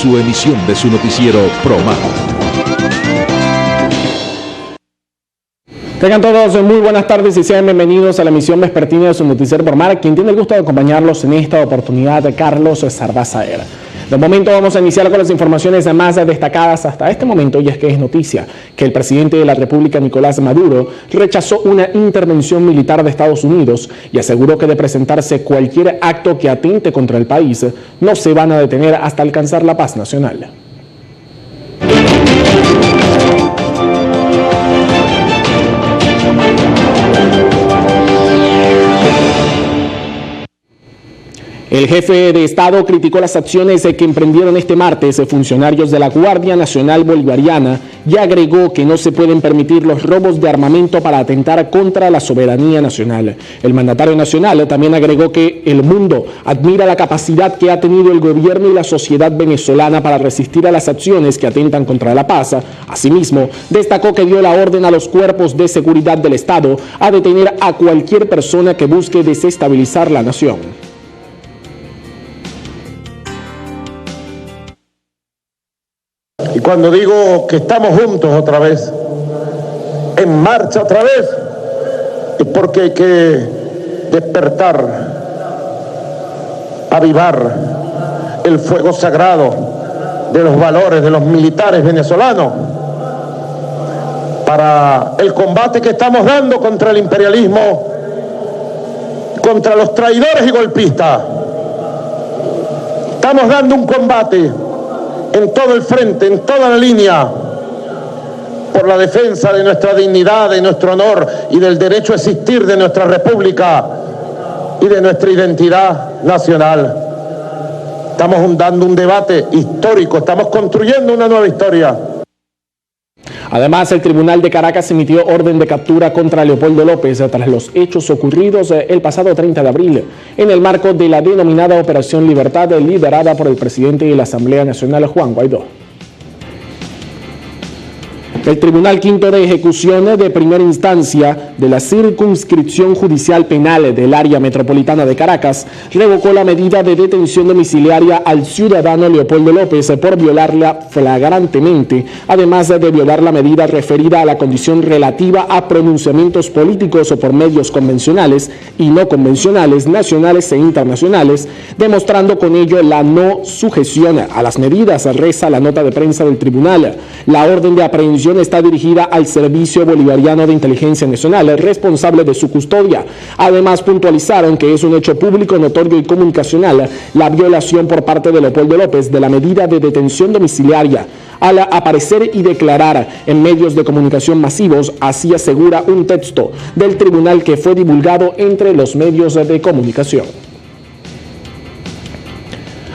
Su emisión de su noticiero ProMar. Tengan todos muy buenas tardes y sean bienvenidos a la emisión vespertina de su noticiero ProMar. Quien tiene el gusto de acompañarlos en esta oportunidad, Carlos Sardazaer. De momento vamos a iniciar con las informaciones más destacadas hasta este momento, y es que es noticia que el presidente de la República, Nicolás Maduro, rechazó una intervención militar de Estados Unidos y aseguró que de presentarse cualquier acto que atente contra el país, no se van a detener hasta alcanzar la paz nacional. El jefe de Estado criticó las acciones que emprendieron este martes funcionarios de la Guardia Nacional Bolivariana y agregó que no se pueden permitir los robos de armamento para atentar contra la soberanía nacional. El mandatario nacional también agregó que el mundo admira la capacidad que ha tenido el gobierno y la sociedad venezolana para resistir a las acciones que atentan contra la paz. Asimismo, destacó que dio la orden a los cuerpos de seguridad del Estado a detener a cualquier persona que busque desestabilizar la nación. Y cuando digo que estamos juntos otra vez, en marcha otra vez, es porque hay que despertar, avivar el fuego sagrado de los valores de los militares venezolanos para el combate que estamos dando contra el imperialismo, contra los traidores y golpistas. Estamos dando un combate en todo el frente, en toda la línea, por la defensa de nuestra dignidad, de nuestro honor y del derecho a existir de nuestra república y de nuestra identidad nacional. Estamos dando un debate histórico, estamos construyendo una nueva historia. Además, el Tribunal de Caracas emitió orden de captura contra Leopoldo López tras los hechos ocurridos el pasado 30 de abril, en el marco de la denominada Operación Libertad, liderada por el presidente de la Asamblea Nacional, Juan Guaidó. El Tribunal Quinto de Ejecución de Primera Instancia de la Circunscripción Judicial Penal del Área Metropolitana de Caracas revocó la medida de detención domiciliaria al ciudadano Leopoldo López por violarla flagrantemente, además de violar la medida referida a la condición relativa a pronunciamientos políticos o por medios convencionales y no convencionales, nacionales e internacionales, demostrando con ello la no sujeción a las medidas, reza la nota de prensa del tribunal. La orden de aprehensión está dirigida al Servicio Bolivariano de Inteligencia Nacional, responsable de su custodia. Además, puntualizaron que es un hecho público, notorio y comunicacional la violación por parte de Leopoldo López de la medida de detención domiciliaria al aparecer y declarar en medios de comunicación masivos, así asegura un texto del tribunal que fue divulgado entre los medios de comunicación.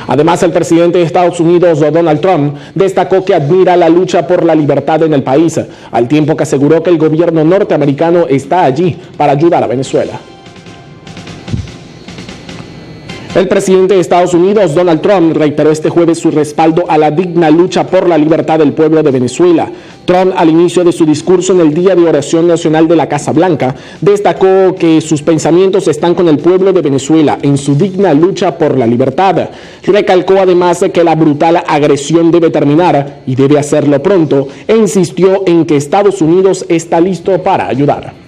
Además, el presidente de Estados Unidos, Donald Trump, destacó que admira la lucha por la libertad en el país, al tiempo que aseguró que el gobierno norteamericano está allí para ayudar a Venezuela. El presidente de Estados Unidos, Donald Trump, reiteró este jueves su respaldo a la digna lucha por la libertad del pueblo de Venezuela. Trump, al inicio de su discurso en el Día de Oración Nacional de la Casa Blanca, destacó que sus pensamientos están con el pueblo de Venezuela en su digna lucha por la libertad. Recalcó además que la brutal agresión debe terminar y debe hacerlo pronto, e insistió en que Estados Unidos está listo para ayudar.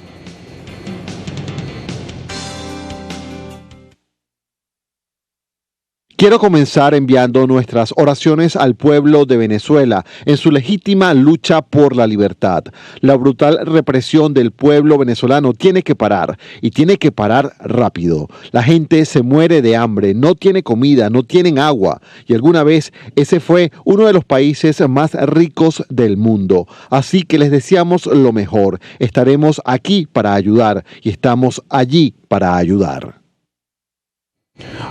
Quiero comenzar enviando nuestras oraciones al pueblo de Venezuela en su legítima lucha por la libertad. La brutal represión del pueblo venezolano tiene que parar, y tiene que parar rápido. La gente se muere de hambre, no tiene comida, no tienen agua, y alguna vez ese fue uno de los países más ricos del mundo. Así que les deseamos lo mejor. Estaremos aquí para ayudar y estamos allí para ayudar.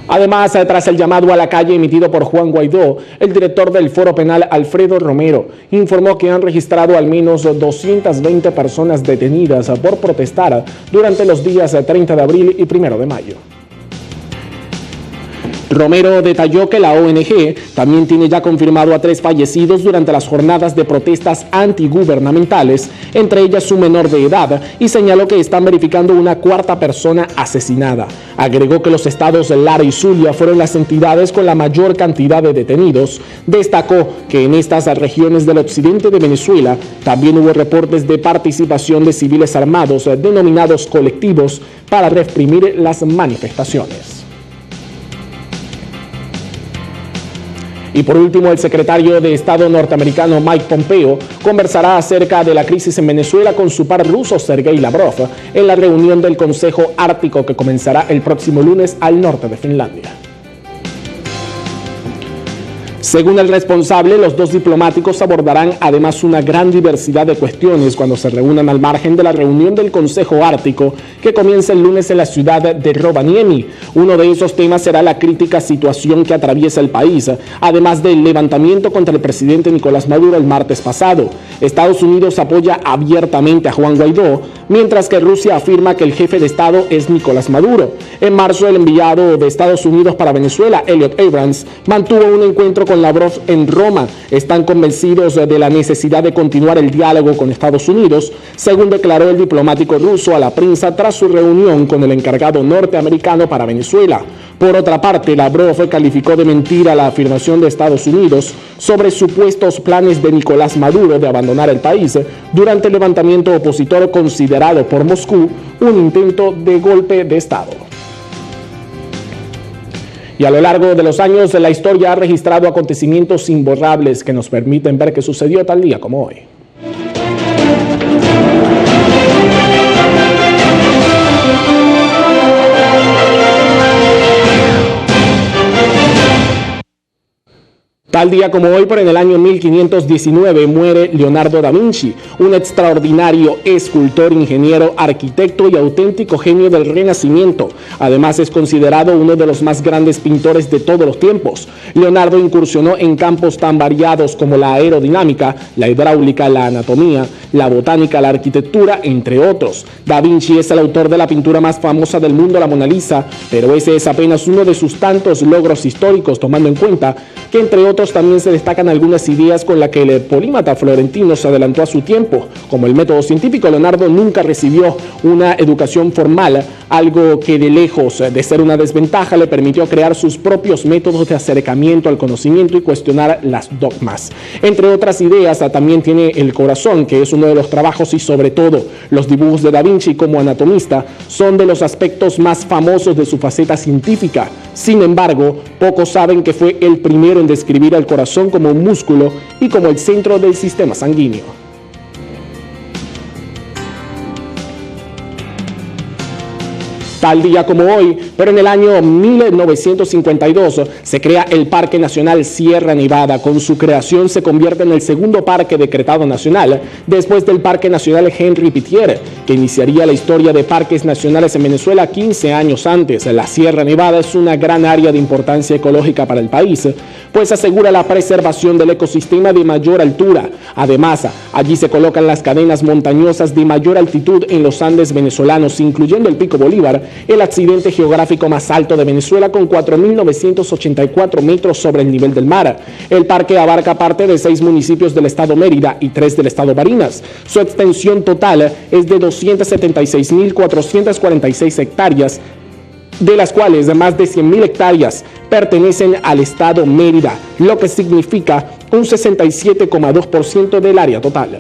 Además, tras el llamado a la calle emitido por Juan Guaidó, el director del Foro Penal, Alfredo Romero, informó que han registrado al menos 220 personas detenidas por protestar durante los días 30 de abril y 1 de mayo. Romero detalló que la ONG también tiene ya confirmado a 3 fallecidos durante las jornadas de protestas antigubernamentales, entre ellas un menor de edad, y señaló que están verificando una 4ª persona asesinada. Agregó que los estados Lara y Zulia fueron las entidades con la mayor cantidad de detenidos. Destacó que en estas regiones del occidente de Venezuela también hubo reportes de participación de civiles armados denominados colectivos para reprimir las manifestaciones. Y por último, el secretario de Estado norteamericano Mike Pompeo conversará acerca de la crisis en Venezuela con su par ruso Sergei Lavrov en la reunión del Consejo Ártico que comenzará el próximo lunes al norte de Finlandia. Según el responsable, los dos diplomáticos abordarán además una gran diversidad de cuestiones cuando se reúnan al margen de la reunión del Consejo Ártico que comienza el lunes en la ciudad de Rovaniemi. Uno de esos temas será la crítica situación que atraviesa el país, además del levantamiento contra el presidente Nicolás Maduro el martes pasado. Estados Unidos apoya abiertamente a Juan Guaidó, mientras que Rusia afirma que el jefe de Estado es Nicolás Maduro. En marzo, el enviado de Estados Unidos para Venezuela, Elliot Abrams, mantuvo un encuentro con Lavrov en Roma. Están convencidos de la necesidad de continuar el diálogo con Estados Unidos, según declaró el diplomático ruso a la prensa tras su reunión con el encargado norteamericano para Venezuela. Por otra parte, Lavrov calificó de mentira la afirmación de Estados Unidos sobre supuestos planes de Nicolás Maduro de abandonar el país durante el levantamiento opositor considerado por Moscú un intento de golpe de Estado. Y a lo largo de los años, la historia ha registrado acontecimientos imborrables que nos permiten ver qué sucedió tal día como hoy. Tal día como hoy, pero en el año 1519, muere Leonardo da Vinci, un extraordinario escultor, ingeniero, arquitecto y auténtico genio del Renacimiento. Además, es considerado uno de los más grandes pintores de todos los tiempos. Leonardo incursionó en campos tan variados como la aerodinámica, la hidráulica, la anatomía, la botánica, la arquitectura, entre otros. Da Vinci es el autor de la pintura más famosa del mundo, la Mona Lisa, pero ese es apenas uno de sus tantos logros históricos, tomando en cuenta que entre otros también se destacan algunas ideas con las que el polímata florentino se adelantó a su tiempo, como el método científico. Leonardo nunca recibió una educación formal, algo que de lejos de ser una desventaja le permitió crear sus propios métodos de acercamiento al conocimiento y cuestionar las dogmas. Entre otras ideas, también tiene el corazón, que es uno de los trabajos, y sobre todo los dibujos de Da Vinci como anatomista son de los aspectos más famosos de su faceta científica. Sin embargo, pocos saben que fue el primero en describir al corazón como un músculo y como el centro del sistema sanguíneo. Tal día como hoy, pero en el año 1952, se crea el Parque Nacional Sierra Nevada. Con su creación se convierte en el segundo parque decretado nacional, después del Parque Nacional Henry Pittier, que iniciaría la historia de parques nacionales en Venezuela 15 años antes. La Sierra Nevada es una gran área de importancia ecológica para el país, pues asegura la preservación del ecosistema de mayor altura. Además, allí se colocan las cadenas montañosas de mayor altitud en los Andes venezolanos, incluyendo el Pico Bolívar, el accidente geográfico más alto de Venezuela, con 4.984 metros sobre el nivel del mar. El parque abarca parte de 6 municipios del estado Mérida y 3 del estado Barinas. Su extensión total es de 276.446 hectáreas, de las cuales más de 100.000 hectáreas pertenecen al estado Mérida, lo que significa un 67,2% del área total.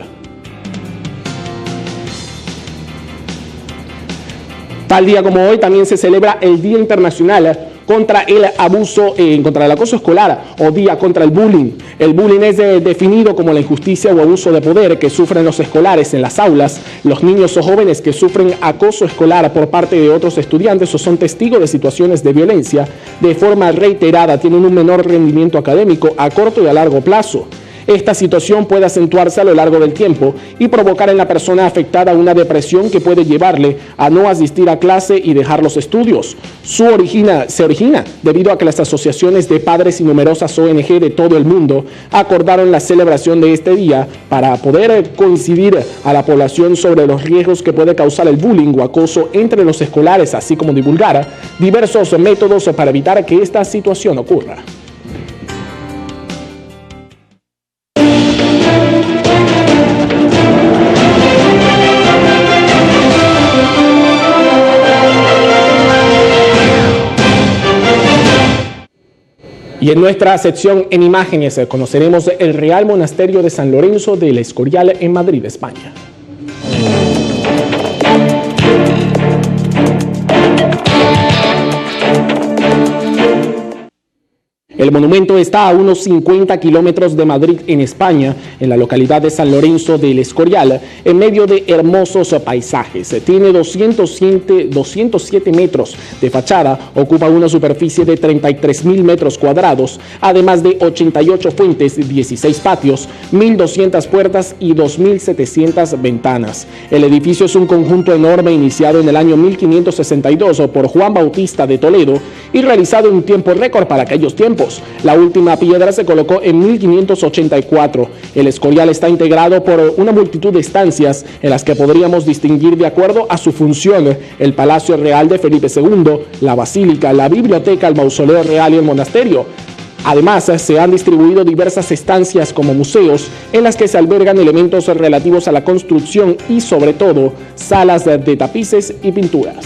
Tal día como hoy también se celebra el Día Internacional contra el abuso, contra el acoso escolar, o Día contra el Bullying. El bullying es definido como la injusticia o abuso de poder que sufren los escolares en las aulas. Los niños o jóvenes que sufren acoso escolar por parte de otros estudiantes o son testigos de situaciones de violencia de forma reiterada tienen un menor rendimiento académico a corto y a largo plazo. Esta situación puede acentuarse a lo largo del tiempo y provocar en la persona afectada una depresión que puede llevarle a no asistir a clase y dejar los estudios. Se origina debido a que las asociaciones de padres y numerosas ONG de todo el mundo acordaron la celebración de este día para poder coincidir a la población sobre los riesgos que puede causar el bullying o acoso entre los escolares, así como divulgar diversos métodos para evitar que esta situación ocurra. Y en nuestra sección en imágenes conoceremos el Real Monasterio de San Lorenzo del Escorial en Madrid, España. El monumento está a unos 50 kilómetros de Madrid, en España, en la localidad de San Lorenzo del Escorial, en medio de hermosos paisajes. Tiene 207 metros de fachada, ocupa una superficie de 33.000 metros cuadrados, además de 88 fuentes, 16 patios, 1.200 puertas y 2.700 ventanas. El edificio es un conjunto enorme iniciado en el año 1562 por Juan Bautista de Toledo y realizado en un tiempo récord para aquellos tiempos. La última piedra se colocó en 1584. El Escorial está integrado por una multitud de estancias en las que podríamos distinguir de acuerdo a su función el Palacio Real de Felipe II, la Basílica, la Biblioteca, el Mausoleo Real y el Monasterio. Además, se han distribuido diversas estancias como museos en las que se albergan elementos relativos a la construcción y, sobre todo, salas de tapices y pinturas.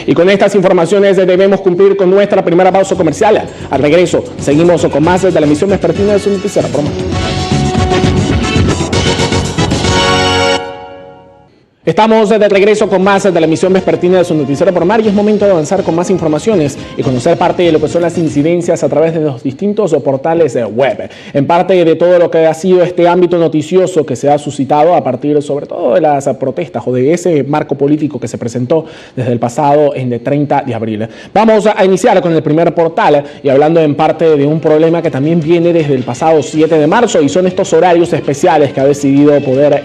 Y con estas informaciones debemos cumplir con nuestra primera pausa comercial. Al regreso, seguimos con más de la emisión vespertina de su noticiero Promar. Estamos de regreso con más de la emisión vespertina de su noticiero Promar y es momento de avanzar con más informaciones y conocer parte de lo que son las incidencias a través de los distintos portales web. En parte de todo lo que ha sido este ámbito noticioso que se ha suscitado a partir sobre todo de las protestas o de ese marco político que se presentó desde el pasado 30 de abril. Vamos a iniciar con el primer portal y hablando en parte de un problema que también viene desde el pasado 7 de marzo y son estos horarios especiales que ha decidido poder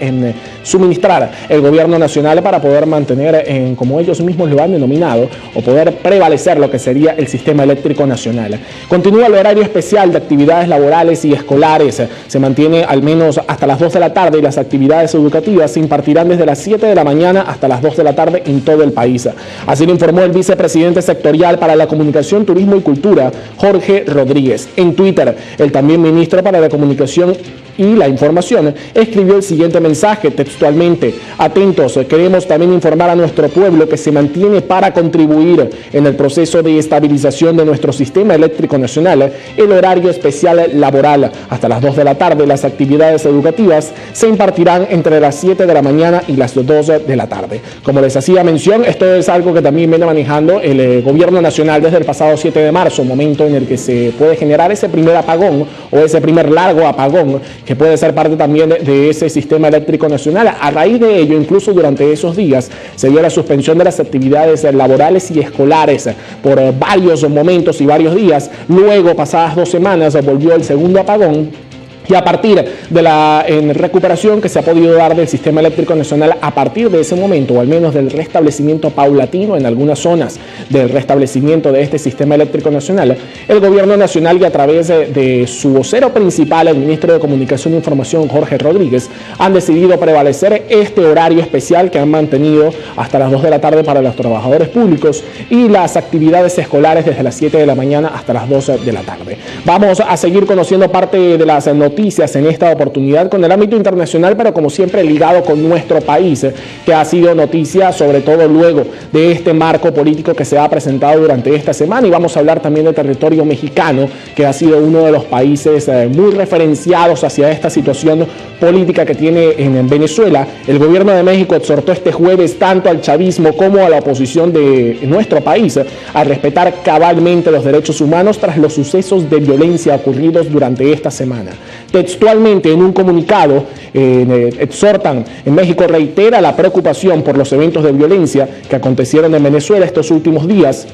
suministrar el gobierno nacional para poder mantener, como ellos mismos lo han denominado, o poder prevalecer lo que sería el sistema eléctrico nacional. Continúa el horario especial de actividades laborales y escolares. Se mantiene al menos hasta las 2 de la tarde y las actividades educativas se impartirán desde las 7 de la mañana hasta las 2 de la tarde en todo el país. Así lo informó el vicepresidente sectorial para la Comunicación, Turismo y Cultura, Jorge Rodríguez. En Twitter, el también ministro para la Comunicación y la Información escribió el siguiente mensaje textualmente: atentos, queremos también informar a nuestro pueblo que se mantiene para contribuir en el proceso de estabilización de nuestro sistema eléctrico nacional el horario especial laboral. Hasta las 2 de la tarde las actividades educativas se impartirán entre las 7 de la mañana y las 2 de la tarde. Como les hacía mención, esto es algo que también viene manejando el gobierno nacional desde el pasado 7 de marzo, momento en el que se puede generar ese primer apagón o ese primer largo apagón que puede ser parte también de ese sistema eléctrico nacional. A raíz de ello, incluso durante esos días, se dio la suspensión de las actividades laborales y escolares por varios momentos y varios días. Luego, pasadas 2 semanas, volvió el segundo apagón. Y a partir de la recuperación que se ha podido dar del sistema eléctrico nacional a partir de ese momento, o al menos del restablecimiento paulatino en algunas zonas del restablecimiento de este sistema eléctrico nacional, el gobierno nacional y a través de su vocero principal, el ministro de Comunicación e Información, Jorge Rodríguez, han decidido prevalecer este horario especial que han mantenido hasta las 2 de la tarde para los trabajadores públicos y las actividades escolares desde las 7 de la mañana hasta las 2 de la tarde. Vamos a seguir conociendo parte de las noticias en esta oportunidad con el ámbito internacional, pero como siempre ligado con nuestro país, que ha sido noticia sobre todo luego de este marco político que se ha presentado durante esta semana. Y vamos a hablar también del territorio mexicano, que ha sido uno de los países muy referenciados hacia esta situación política que tiene en Venezuela. El gobierno de México exhortó este jueves tanto al chavismo como a la oposición de nuestro país a respetar cabalmente los derechos humanos tras los sucesos de violencia ocurridos durante esta semana. Textualmente, en un comunicado, exhortan, en México reitera la preocupación por los eventos de violencia que acontecieron en Venezuela estos últimos días,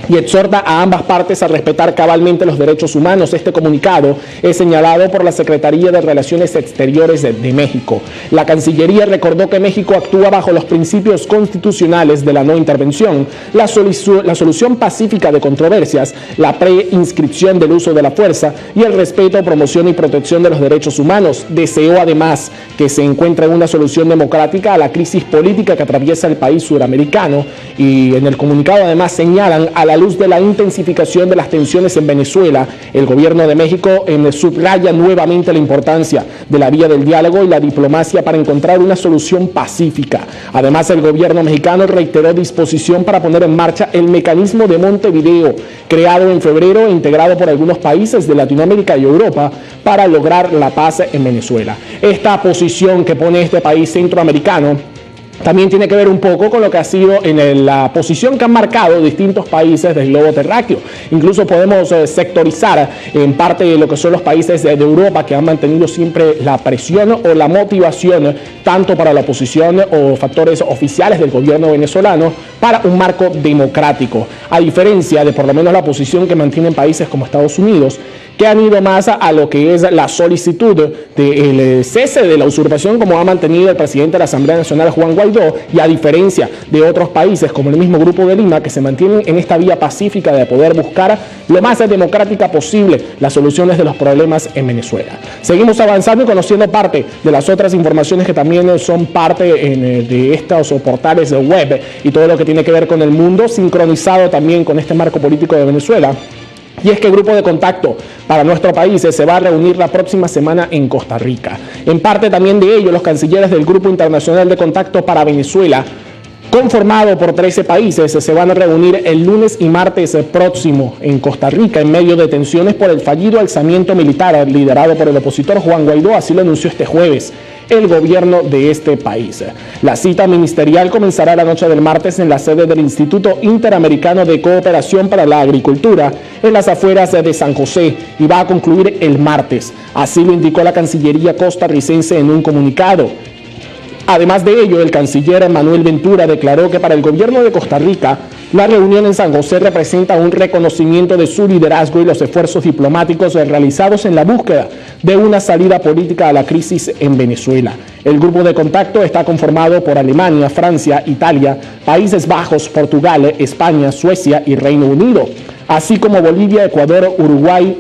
y exhorta a ambas partes a respetar cabalmente los derechos humanos. Este comunicado es señalado por la Secretaría de Relaciones Exteriores de México. La Cancillería recordó que México actúa bajo los principios constitucionales de la no intervención, la solución pacífica de controversias, la preinscripción del uso de la fuerza y el respeto, promoción y protección de los derechos humanos. Deseó además que se encuentre una solución democrática a la crisis política que atraviesa el país suramericano, y en el comunicado además señalan, a la luz de la intensificación de las tensiones en Venezuela, el gobierno de México subraya nuevamente la importancia de la vía del diálogo y la diplomacia para encontrar una solución pacífica. Además, el gobierno mexicano reiteró disposición para poner en marcha el mecanismo de Montevideo, creado en febrero e integrado por algunos países de Latinoamérica y Europa para lograr la paz en Venezuela. Esta posición que pone este país centroamericano también tiene que ver un poco con lo que ha sido en la posición que han marcado distintos países del globo terráqueo. Incluso podemos sectorizar en parte de lo que son los países de Europa, que han mantenido siempre la presión o la motivación tanto para la oposición o factores oficiales del gobierno venezolano para un marco democrático, a diferencia de por lo menos la posición que mantienen países como Estados Unidos, que han ido más a lo que es la solicitud del cese de la usurpación, como ha mantenido el presidente de la Asamblea Nacional, Juan Guaidó, y a diferencia de otros países como el mismo Grupo de Lima, que se mantienen en esta vía pacífica de poder buscar lo más democrática posible las soluciones de los problemas en Venezuela. Seguimos avanzando y conociendo parte de las otras informaciones que también son parte de estos portales web y todo lo que tiene que ver con el mundo, sincronizado también con este marco político de Venezuela. Y es que el grupo de contacto para nuestro país se va a reunir la próxima semana en Costa Rica. En parte también de ello, los cancilleres del Grupo Internacional de Contacto para Venezuela, conformado por 13 países, se van a reunir el lunes y martes próximo en Costa Rica en medio de tensiones por el fallido alzamiento militar liderado por el opositor Juan Guaidó. Así lo anunció este jueves el gobierno de este país. La cita ministerial comenzará la noche del martes en la sede del Instituto Interamericano de Cooperación para la Agricultura en las afueras de San José y va a concluir el martes. Así lo indicó la Cancillería costarricense en un comunicado. Además de ello, el canciller Manuel Ventura declaró que para el gobierno de Costa Rica, la reunión en San José representa un reconocimiento de su liderazgo y los esfuerzos diplomáticos realizados en la búsqueda de una salida política a la crisis en Venezuela. El grupo de contacto está conformado por Alemania, Francia, Italia, Países Bajos, Portugal, España, Suecia y Reino Unido, así como Bolivia, Ecuador, Uruguay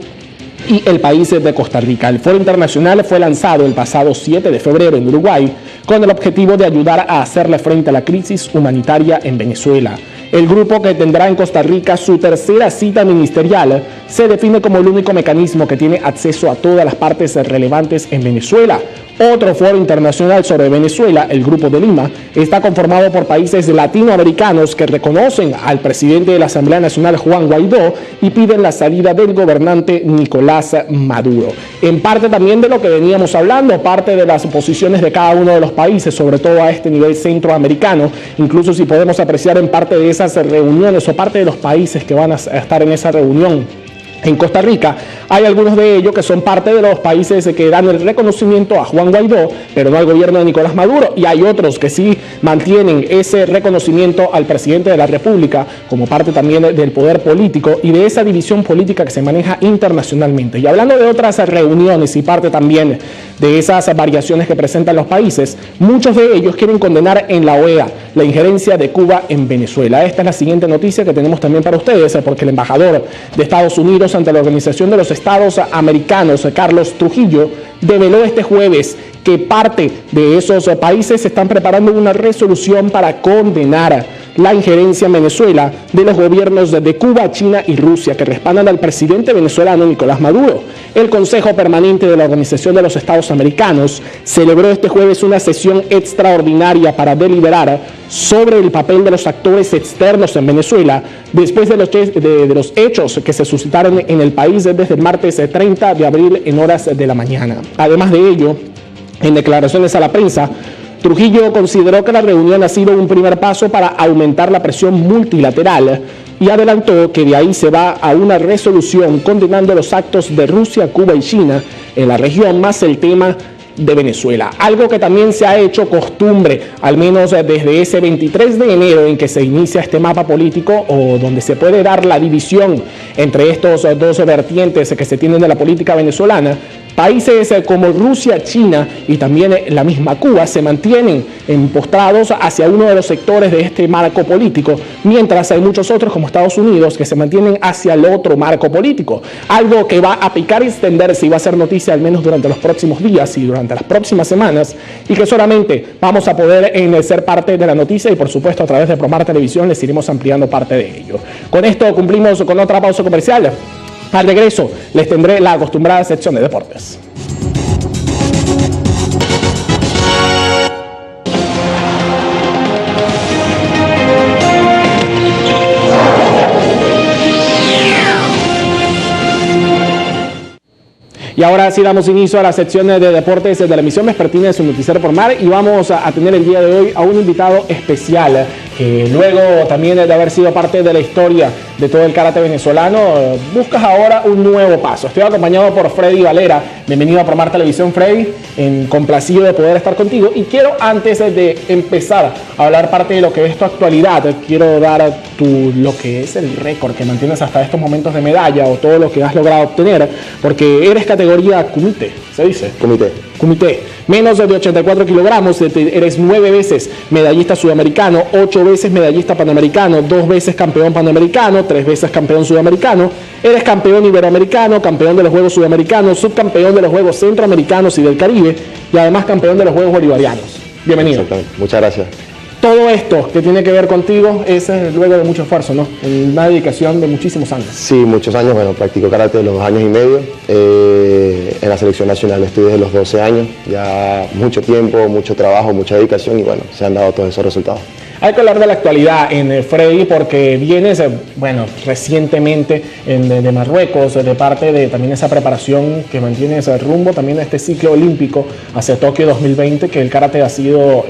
y el país de Costa Rica. El foro internacional fue lanzado el pasado 7 de febrero en Uruguay con el objetivo de ayudar a hacerle frente a la crisis humanitaria en Venezuela. El grupo, que tendrá en Costa Rica su tercera cita ministerial, se define como el único mecanismo que tiene acceso a todas las partes relevantes en Venezuela. Otro foro internacional sobre Venezuela, el Grupo de Lima, está conformado por países latinoamericanos que reconocen al presidente de la Asamblea Nacional, Juan Guaidó, y piden la salida del gobernante Nicolás Maduro. En parte también de lo que veníamos hablando, parte de las posiciones de cada uno de los países, sobre todo a este nivel centroamericano, incluso si podemos apreciar en parte de esas reuniones o parte de los países que van a estar en esa reunión. En Costa Rica hay algunos de ellos que son parte de los países que dan el reconocimiento a Juan Guaidó, pero no al gobierno de Nicolás Maduro, y hay otros que sí mantienen ese reconocimiento al presidente de la República como parte también del poder político y de esa división política que se maneja internacionalmente. Y hablando de otras reuniones y parte también de esas variaciones que presentan los países, muchos de ellos quieren condenar en la OEA la injerencia de Cuba en Venezuela. Esta es la siguiente noticia que tenemos también para ustedes, porque el embajador de Estados Unidos ante la Organización de los Estados Americanos, Carlos Trujillo, develó este jueves que parte de esos países están preparando una resolución para condenar la injerencia en Venezuela de los gobiernos de Cuba, China y Rusia, que respaldan al presidente venezolano Nicolás Maduro. El Consejo Permanente de la Organización de los Estados Americanos celebró este jueves una sesión extraordinaria para deliberar sobre el papel de los actores externos en Venezuela después de los hechos que se suscitaron en el país desde el martes 30 de abril en horas de la mañana. Además de ello, en declaraciones a la prensa, Trujillo consideró que la reunión ha sido un primer paso para aumentar la presión multilateral y adelantó que de ahí se va a una resolución condenando los actos de Rusia, Cuba y China en la región, más el tema de Venezuela. Algo que también se ha hecho costumbre, al menos desde ese 23 de enero en que se inicia este mapa político, o donde se puede dar la división entre estos dos vertientes que se tienen de la política venezolana. Países como Rusia, China y también la misma Cuba se mantienen postrados hacia uno de los sectores de este marco político, mientras hay muchos otros como Estados Unidos que se mantienen hacia el otro marco político. Algo que va a picar y extenderse y va a ser noticia al menos durante los próximos días y durante las próximas semanas, y que solamente vamos a poder ser parte de la noticia y por supuesto a través de Promar Televisión les iremos ampliando parte de ello. Con esto cumplimos con otra pausa comercial. Al regreso les tendré la acostumbrada sección de deportes. Y ahora sí damos inicio a la sección de deportes de la emisión vespertina de su noticiero por mar, y vamos a tener el día de hoy a un invitado especial que luego también de haber sido parte de la historia de todo el karate venezolano, buscas ahora un nuevo paso. Estoy acompañado por Freddy Valera. Bienvenido a Promar Televisión, Freddy. Complacido de poder estar contigo. Y quiero, antes de empezar a hablar parte de lo que es tu actualidad, quiero dar lo que es el récord que mantienes hasta estos momentos de medalla, o todo lo que has logrado obtener, porque eres categoría kumite, ¿se dice? Kumite. Menos de 84 kilogramos, eres 9 veces medallista sudamericano, 8 veces medallista panamericano, 2 veces campeón panamericano, 3 veces campeón sudamericano, eres campeón iberoamericano, campeón de los Juegos Sudamericanos, subcampeón de los Juegos Centroamericanos y del Caribe, y además campeón de los Juegos Bolivarianos. Bienvenido. Exactamente. Muchas gracias. Todo esto que tiene que ver contigo es luego de mucho esfuerzo, ¿no? Una dedicación de muchísimos años. Sí, muchos años. Bueno, practico karate de los 2 años y medio. En la selección nacional estoy desde los 12 años. Ya mucho tiempo, mucho trabajo, mucha dedicación, y bueno, se han dado todos esos resultados. Hay que hablar de la actualidad en Freddy, porque vienes, recientemente de Marruecos, de parte de también esa preparación que mantienes rumbo también a este ciclo olímpico hacia Tokio 2020, que el karate ha sido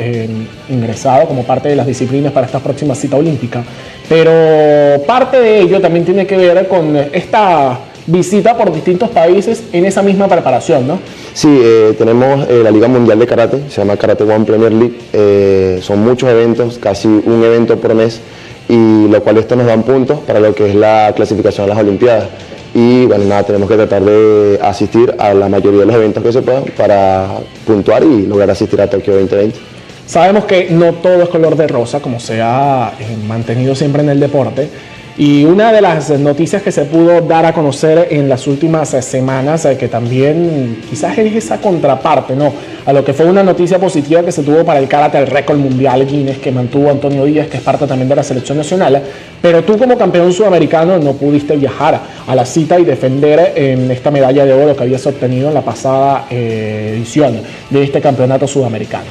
ingresado como parte de las disciplinas para esta próxima cita olímpica. Pero parte de ello también tiene que ver con esta visita por distintos países en esa misma preparación, ¿no? Sí, tenemos la Liga Mundial de Karate, se llama Karate One Premier League. Son muchos eventos, casi un evento por mes, y lo cual esto nos dan puntos para lo que es la clasificación a las Olimpiadas. Y bueno, nada, tenemos que tratar de asistir a la mayoría de los eventos que se puedan para puntuar y lograr asistir a Tokio 2020. Sabemos que no todo es color de rosa, como se ha mantenido siempre en el deporte. Y una de las noticias que se pudo dar a conocer en las últimas semanas, que también quizás es esa contraparte, ¿no?, a lo que fue una noticia positiva que se tuvo para el karate, el récord mundial Guinness que mantuvo Antonio Díaz, que es parte también de la selección nacional. Pero tú, como campeón sudamericano, no pudiste viajar a la cita y defender esta medalla de oro que habías obtenido en la pasada edición de este campeonato sudamericano.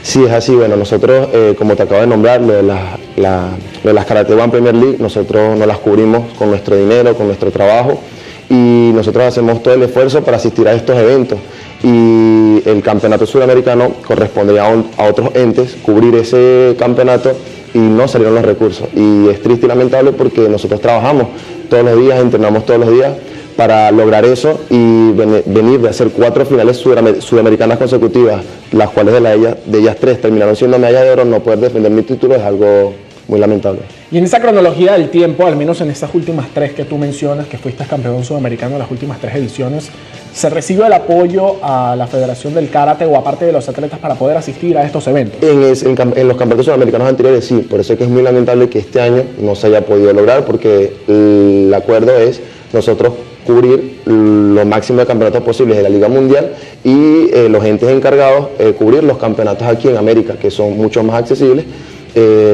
Sí, es así. Bueno, nosotros, como te acabo de nombrar, lo de las Karate One Premier League, nosotros nos las cubrimos con nuestro dinero, con nuestro trabajo, y nosotros hacemos todo el esfuerzo para asistir a estos eventos. Y el campeonato sudamericano correspondería a otros entes cubrir ese campeonato, y no salieron los recursos. Y es triste y lamentable, porque nosotros trabajamos todos los días, entrenamos todos los días para lograr eso, y venir de hacer 4 finales sudamericanas consecutivas, las cuales de ellas 3 terminaron siendo medalla de oro. No poder defender mi título es algo muy lamentable. Y en esa cronología del tiempo, al menos en esas últimas 3 que tú mencionas, que fuiste campeón sudamericano en las últimas 3 ediciones, ¿se recibe el apoyo a la Federación del Karate o aparte de los atletas para poder asistir a estos eventos? En los campeonatos sudamericanos anteriores sí, por eso es que es muy lamentable que este año no se haya podido lograr, porque el acuerdo es nosotros cubrir lo máximo de campeonatos posibles de la Liga Mundial, y los entes encargados cubrir los campeonatos aquí en América, que son mucho más accesibles.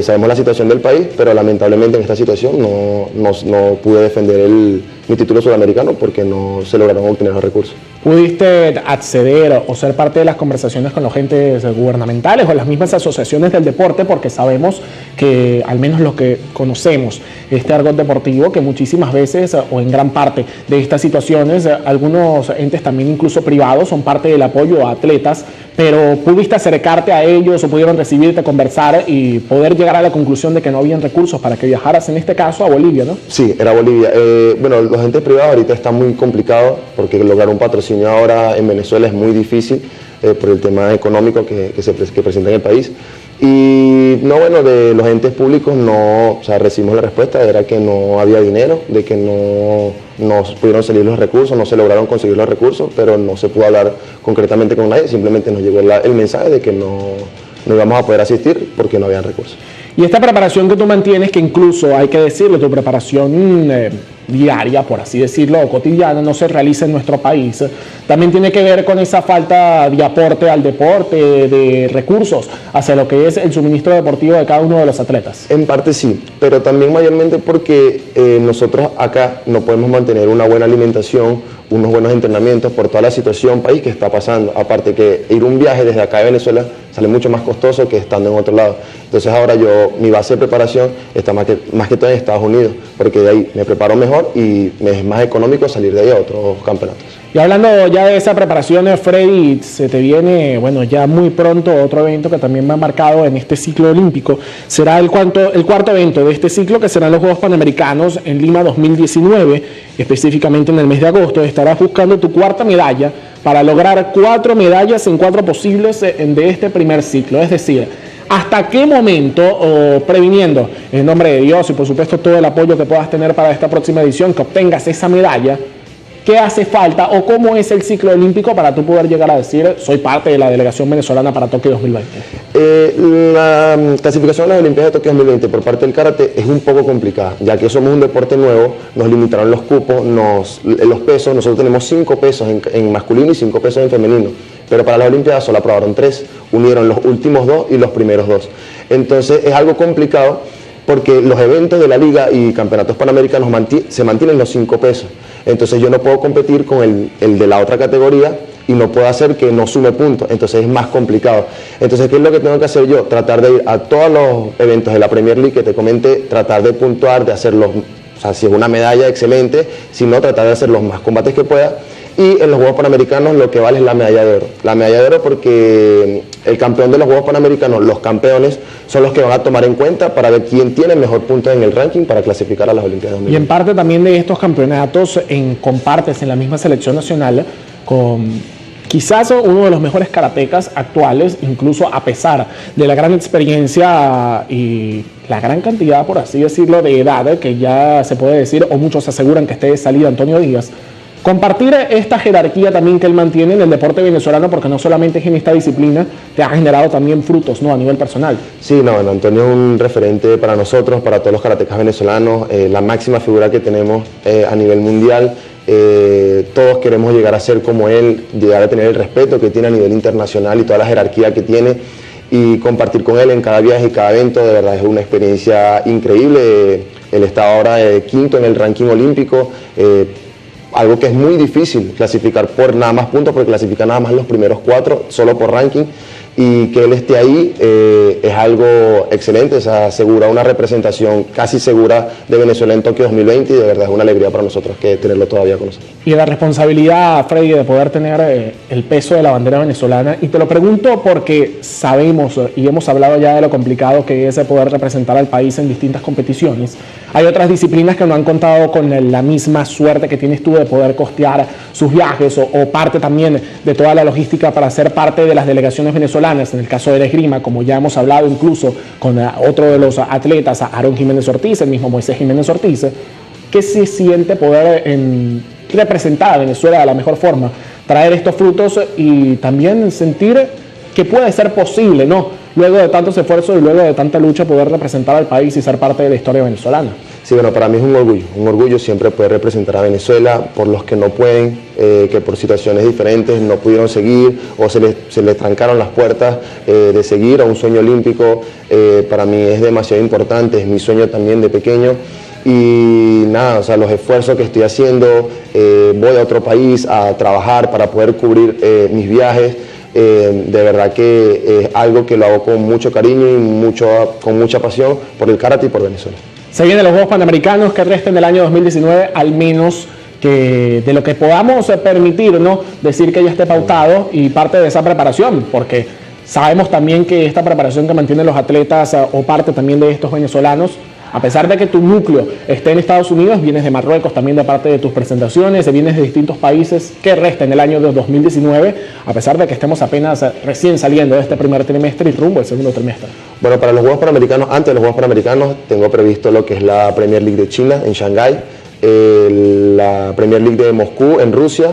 Sabemos la situación del país, pero lamentablemente en esta situación no pude defender mi título sudamericano porque no se lograron obtener los recursos. ¿Pudiste acceder o ser parte de las conversaciones con los entes gubernamentales o las mismas asociaciones del deporte? Porque sabemos que, al menos lo que conocemos, este argot deportivo, que muchísimas veces o en gran parte de estas situaciones, algunos entes también incluso privados son parte del apoyo a atletas, pero ¿pudiste acercarte a ellos o pudieron recibirte, conversar y poder llegar a la conclusión de que no habían recursos para que viajaras, en este caso, a Bolivia, ¿no? Sí, era Bolivia. Bueno, los entes privados ahorita está muy complicado, porque lograr un patrocinio ahora en Venezuela es muy difícil. por el tema económico que presenta en el país. Y no, bueno, de los entes públicos no, o sea, recibimos la respuesta, era que no había dinero, de que no pudieron salir los recursos, no se lograron conseguir los recursos, pero no se pudo hablar concretamente con nadie, simplemente nos llegó el mensaje de que no íbamos a poder asistir porque no habían recursos. Y esta preparación que tú mantienes, que incluso hay que decirlo, tu preparación diaria, por así decirlo, o cotidiana, no se realiza en nuestro país, también tiene que ver con esa falta de aporte al deporte, de recursos hacia lo que es el suministro deportivo de cada uno de los atletas. En parte sí, pero también mayormente porque nosotros acá no podemos mantener una buena alimentación, unos buenos entrenamientos por toda la situación país que está pasando. Aparte que ir un viaje desde acá de Venezuela sale mucho más costoso que estando en otro lado. Entonces ahora mi base de preparación está más que todo en Estados Unidos, porque de ahí me preparo mejor y me es más económico salir de ahí a otros campeonatos. Y hablando ya de esa preparación, Freddy, se te viene, bueno, ya muy pronto otro evento que también va marcado en este ciclo olímpico. Será el cuarto evento de este ciclo, que serán los Juegos Panamericanos en Lima 2019, específicamente en el mes de agosto. Estarás buscando tu cuarta medalla para lograr 4 medallas en 4 posibles de este primer ciclo. Es decir, ¿hasta qué momento, o previniendo en nombre de Dios y por supuesto todo el apoyo que puedas tener para esta próxima edición, que obtengas esa medalla, qué hace falta o cómo es el ciclo olímpico para tú poder llegar a decir soy parte de la delegación venezolana para Tokio 2020? La clasificación a las Olimpiadas de Tokio 2020 por parte del karate es un poco complicada, ya que somos un deporte nuevo, nos limitaron los cupos, los pesos. Nosotros tenemos 5 pesos en masculino y 5 pesos en femenino, pero para las Olimpiadas solo aprobaron 3, unieron los últimos 2 y los primeros 2. Entonces es algo complicado porque los eventos de la liga y campeonatos panamericanos se mantienen los 5 pesos. Entonces yo no puedo competir con el de la otra categoría y no puedo hacer que no sume puntos, entonces es más complicado. Entonces, ¿qué es lo que tengo que hacer yo? Tratar de ir a todos los eventos de la Premier League que te comenté, tratar de puntuar, de hacerlos, o sea, si es una medalla, excelente, si no, tratar de hacer los más combates que pueda. Y en los Juegos Panamericanos lo que vale es la medalla de oro. La medalla de oro porque el campeón de los Juegos Panamericanos, los campeones, son los que van a tomar en cuenta para ver quién tiene mejor punto en el ranking para clasificar a las Olimpiadas. Y en parte también de estos campeonatos compartes en la misma selección nacional con quizás uno de los mejores karatecas actuales, incluso a pesar de la gran experiencia y la gran cantidad, por así decirlo, de edad que ya se puede decir, o muchos aseguran que esté de salida Antonio Díaz. Compartir esta jerarquía también que él mantiene en el deporte venezolano, porque no solamente es en esta disciplina, te ha generado también frutos, ¿no?, a nivel personal. Sí, no, bueno, Antonio es un referente para nosotros, para todos los karatecas venezolanos, la máxima figura que tenemos a nivel mundial. Todos queremos llegar a ser como él, llegar a tener el respeto que tiene a nivel internacional y toda la jerarquía que tiene, y compartir con él en cada viaje y cada evento, de verdad es una experiencia increíble. Él está ahora quinto en el ranking olímpico, algo que es muy difícil clasificar por nada más puntos, porque clasifica nada más los primeros 4 solo por ranking, y que él esté ahí es algo excelente, o sea, asegura una representación casi segura de Venezuela en Tokio 2020, y de verdad es una alegría para nosotros que tenerlo todavía con nosotros. Y la responsabilidad, Freddy, de poder tener el peso de la bandera venezolana, y te lo pregunto porque sabemos y hemos hablado ya de lo complicado que es poder representar al país en distintas competiciones. Hay otras disciplinas que no han contado con la misma suerte que tienes tú de poder costear sus viajes o parte también de toda la logística para ser parte de las delegaciones venezolanas. En el caso de la esgrima, como ya hemos hablado incluso con otro de los atletas, Aarón Jiménez Ortiz, el mismo Moisés Jiménez Ortiz, ¿qué se siente poder representar a Venezuela de la mejor forma, traer estos frutos y también sentir que puede ser posible, ¿no?, luego de tantos esfuerzos y luego de tanta lucha, poder representar al país y ser parte de la historia venezolana? Sí, bueno, para mí es un orgullo siempre poder representar a Venezuela, por los que no pueden, que por situaciones diferentes no pudieron seguir o se les trancaron las puertas de seguir a un sueño olímpico. Para mí es demasiado importante, es mi sueño también de pequeño. Y nada, o sea, los esfuerzos que estoy haciendo, voy a otro país a trabajar para poder cubrir mis viajes. De verdad que es algo que lo hago con mucho cariño y con mucha pasión por el karate y por Venezuela. Se vienen los Juegos Panamericanos que resten del año 2019, al menos que de lo que podamos permitir, ¿no?, decir que ya esté pautado y parte de esa preparación, porque sabemos también que esta preparación que mantienen los atletas o parte también de estos venezolanos A pesar de que tu núcleo esté en Estados Unidos, vienes de Marruecos también de parte de tus presentaciones, vienes de distintos países. ¿Qué resta en el año de 2019, a pesar de que estemos apenas recién saliendo de este primer trimestre y rumbo al segundo trimestre? Bueno, para los Juegos Panamericanos, antes de los Juegos Panamericanos, tengo previsto lo que es la Premier League de China en Shanghái, la Premier League de Moscú en Rusia,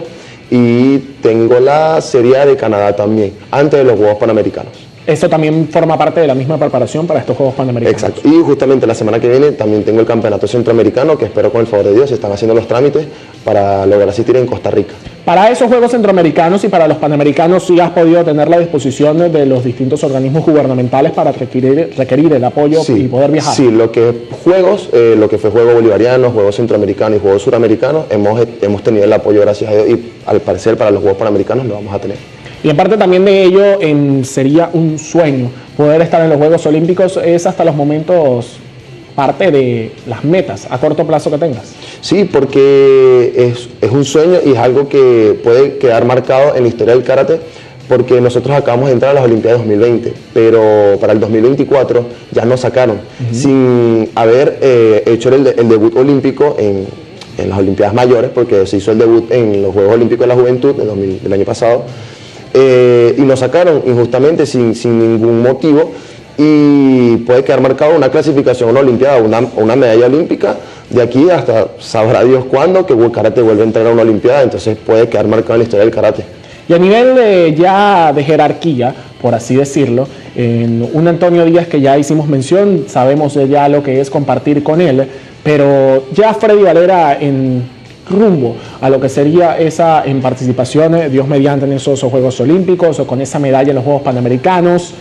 y tengo la Serie A de Canadá también, antes de los Juegos Panamericanos. Eso también forma parte de la misma preparación para estos Juegos Panamericanos. Exacto. Y justamente la semana que viene también tengo el Campeonato Centroamericano, que espero con el favor de Dios, se están haciendo los trámites para lograr asistir en Costa Rica. Para esos Juegos Centroamericanos y para los Panamericanos, ¿sí has podido tener la disposición de los distintos organismos gubernamentales para requerir el apoyo y poder viajar? Sí, lo que fue Juegos Bolivarianos, Juegos Centroamericanos y Juegos Suramericanos, hemos tenido el apoyo, gracias a Dios, y al parecer para los Juegos Panamericanos lo vamos a tener. Y en parte también de ello, sería un sueño poder estar en los Juegos Olímpicos. ¿Es hasta los momentos parte de las metas a corto plazo que tengas? Sí, porque es un sueño y es algo que puede quedar marcado en la historia del karate, porque nosotros acabamos de entrar a las Olimpiadas 2020, pero para el 2024 ya nos sacaron, sin haber hecho el debut olímpico en las Olimpiadas mayores, porque se hizo el debut en los Juegos Olímpicos de la Juventud del año pasado. Y nos sacaron injustamente sin ningún motivo, y puede quedar marcado una clasificación a una olimpiada, una medalla olímpica de aquí hasta sabrá Dios cuándo que el karate vuelve a entrar a una olimpiada. Entonces puede quedar marcado en la historia del karate. Y a nivel ya de jerarquía, por así decirlo, en un Antonio Díaz que ya hicimos mención, sabemos ya lo que es compartir con él, pero ya Freddy Valera en rumbo a lo que sería esa en participación, Dios mediante, en esos Juegos Olímpicos o con esa medalla en los Juegos Panamericanos,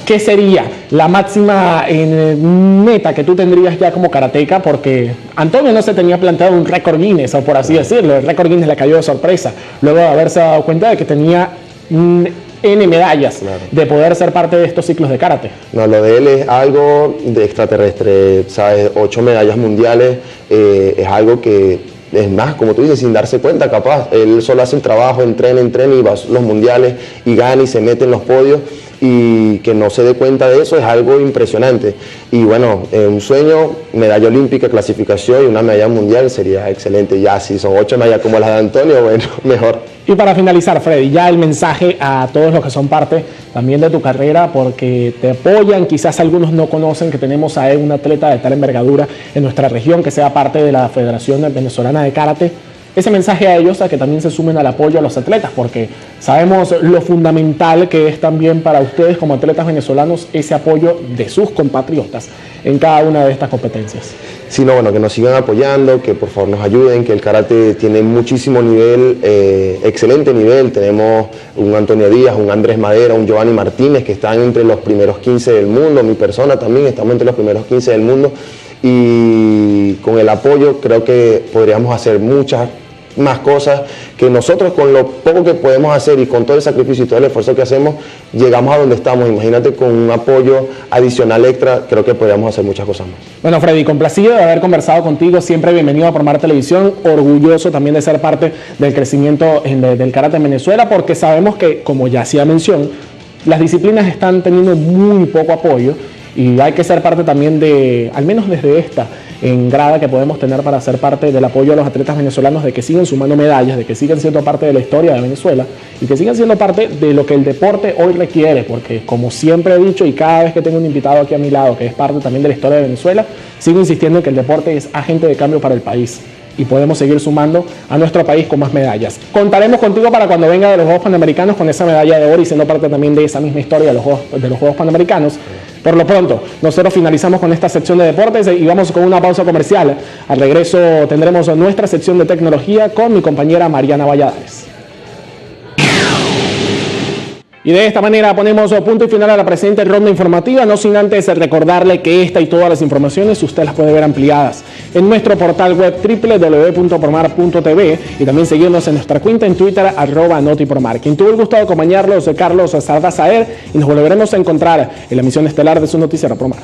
¿qué sería la máxima meta que tú tendrías ya como karateca? Porque Antonio no se tenía planteado un récord Guinness, o por así decirlo, el récord Guinness le cayó de sorpresa, luego de haberse dado cuenta de que tenía N medallas, de poder ser parte de estos ciclos de karate. No, lo de él es algo de extraterrestre, ¿sabes? 8 medallas mundiales, es algo que, es más, como tú dices, sin darse cuenta, capaz, él solo hace el trabajo, entrena y va a los mundiales y gana y se mete en los podios, y que no se dé cuenta de eso es algo impresionante. Y bueno, un sueño, medalla olímpica, clasificación y una medalla mundial sería excelente. Ya si son 8 medallas como las de Antonio, bueno, mejor. Y para finalizar, Freddy, ya el mensaje a todos los que son parte también de tu carrera, porque te apoyan, quizás algunos no conocen que tenemos a un atleta de tal envergadura en nuestra región, que sea parte de la Federación Venezolana de Karate. Ese mensaje a ellos, a que también se sumen al apoyo a los atletas, porque sabemos lo fundamental que es también para ustedes como atletas venezolanos ese apoyo de sus compatriotas en cada una de estas competencias. Sí, no, bueno, que nos sigan apoyando, que por favor nos ayuden, que el karate tiene muchísimo nivel, excelente nivel. Tenemos un Antonio Díaz, un Andrés Madera, un Giovanni Martínez, que están entre los primeros 15 del mundo, mi persona también, estamos entre los primeros 15 del mundo, y con el apoyo creo que podríamos hacer muchas más cosas, que nosotros con lo poco que podemos hacer y con todo el sacrificio y todo el esfuerzo que hacemos, llegamos a donde estamos. Imagínate, con un apoyo adicional extra, creo que podríamos hacer muchas cosas más. Bueno, Freddy, complacido de haber conversado contigo, siempre bienvenido a Promar Televisión, orgulloso también de ser parte del crecimiento del karate en Venezuela, porque sabemos que, como ya hacía mención, las disciplinas están teniendo muy poco apoyo, y hay que ser parte también de, al menos desde esta en grada que podemos tener para ser parte del apoyo a los atletas venezolanos, de que sigan sumando medallas, de que sigan siendo parte de la historia de Venezuela y que sigan siendo parte de lo que el deporte hoy requiere, porque como siempre he dicho y cada vez que tengo un invitado aquí a mi lado que es parte también de la historia de Venezuela, sigo insistiendo en que el deporte es agente de cambio para el país y podemos seguir sumando a nuestro país con más medallas. Contaremos contigo para cuando venga de los Juegos Panamericanos con esa medalla de oro y siendo parte también de esa misma historia de los Juegos Panamericanos. Por lo pronto, nosotros finalizamos con esta sección de deportes y vamos con una pausa comercial. Al regreso tendremos nuestra sección de tecnología con mi compañera Mariana Valladares. Y de esta manera ponemos punto y final a la presente ronda informativa, no sin antes recordarle que esta y todas las informaciones usted las puede ver ampliadas en nuestro portal web www.promar.tv y también seguirnos en nuestra cuenta en Twitter @notipromar. Quien tuvo el gusto de acompañarlos, Carlos Sardazaer, y nos volveremos a encontrar en la emisión estelar de su noticiero Promar.